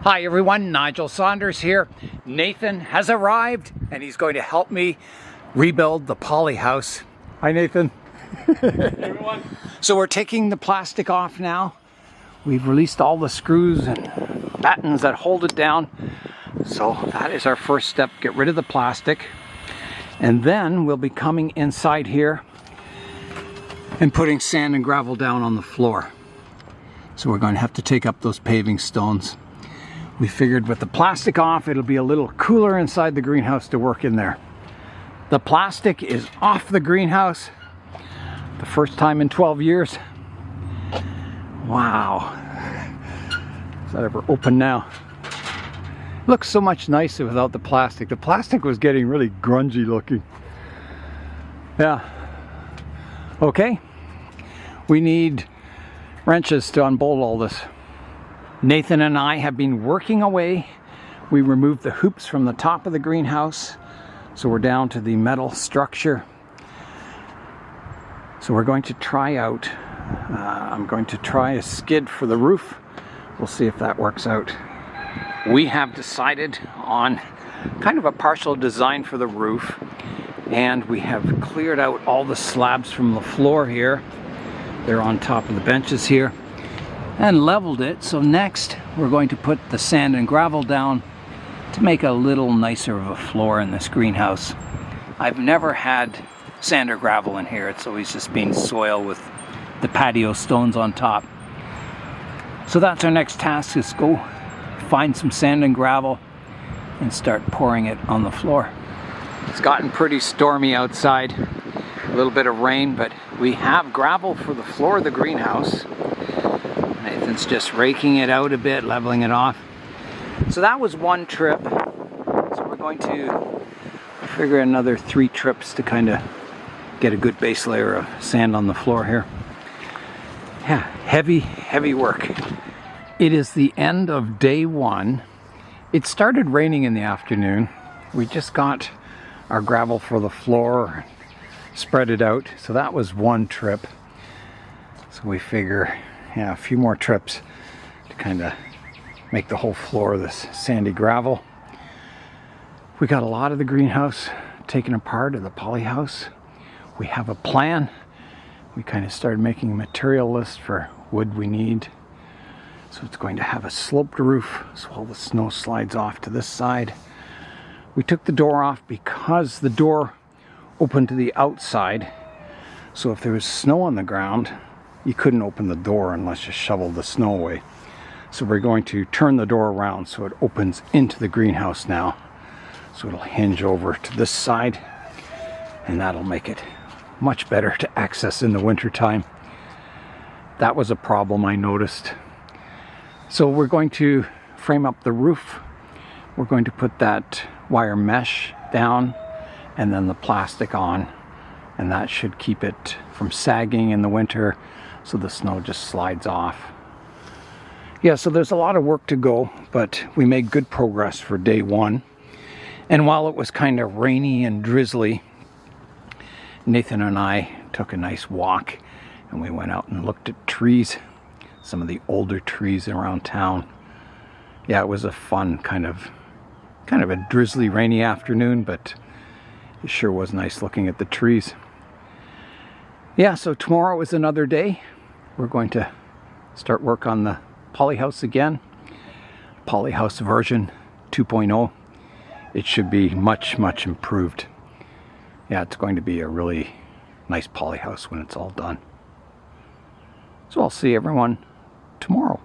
Hi everyone, Nigel Saunders here. Nathan has arrived and he's going to help me rebuild the Polyhouse. Hi Nathan. Hey everyone. So we're taking the plastic off now. We've released all the screws and battens that hold it down. So that is our first step, get rid of the plastic. And then we'll be coming inside here and putting sand and gravel down on the floor. So we're going to have to take up those paving stones. We figured with the plastic off, it'll be a little cooler inside the greenhouse to work in there. The plastic is off the greenhouse. The first time in 12 years. Wow. Is that ever open now? Looks so much nicer without the plastic. The plastic was getting really grungy looking. Yeah. Okay. We need wrenches to unbolt all this. Nathan and I have been working away. We removed the hoops from the top of the greenhouse, so we're down to the metal structure. So we're going to try out, I'm going to try a skid for the roof. We'll see if that works out. We have decided on kind of a partial design for the roof, and we have cleared out all the slabs from the floor here. They're on top of the benches here. And leveled it. So next we're going to put the sand and gravel down to make a little nicer of a floor in this greenhouse. I've never had sand or gravel in here. It's always just been soil with the patio stones on top. So that's our next task, is go find some sand and gravel and start pouring it on the floor. It's gotten pretty stormy outside, a little bit of rain, but we have gravel for the floor of the greenhouse. Nathan's just raking it out a bit, leveling it off. So that was one trip. So we're going to figure another 3 trips to kind of get a good base layer of sand on the floor here. Yeah, heavy work. It is the end of day 1. It started raining in the afternoon. We just got our gravel for the floor, spread it out. So that was one trip. So we figure, yeah, a few more trips to kind of make the whole floor this sandy gravel. We got a lot of the greenhouse taken apart of the Polyhouse. We have a plan. We kind of started making a material list for wood we need. So it's going to have a sloped roof, so all the snow slides off to this side. We took the door off because the door opened to the outside. So if there was snow on the ground, you couldn't open the door unless you shoveled the snow away. So we're going to turn the door around so it opens into the greenhouse now. So it'll hinge over to this side, and that'll make it much better to access in the winter time. That was a problem I noticed. So we're going to frame up the roof. We're going to put that wire mesh down and then the plastic on, and that should keep it from sagging in the winter, so the snow just slides off. Yeah, so there's a lot of work to go, but we made good progress for day 1. And while it was kind of rainy and drizzly, Nathan and I took a nice walk and we went out and looked at trees, some of the older trees around town. Yeah, it was a fun kind of a drizzly, rainy afternoon, but it sure was nice looking at the trees. Yeah, so tomorrow is another day. We're going to start work on the Polyhouse again. Polyhouse version 2.0. It should be much improved. Yeah, it's going to be a really nice Polyhouse when it's all done. So I'll see everyone tomorrow.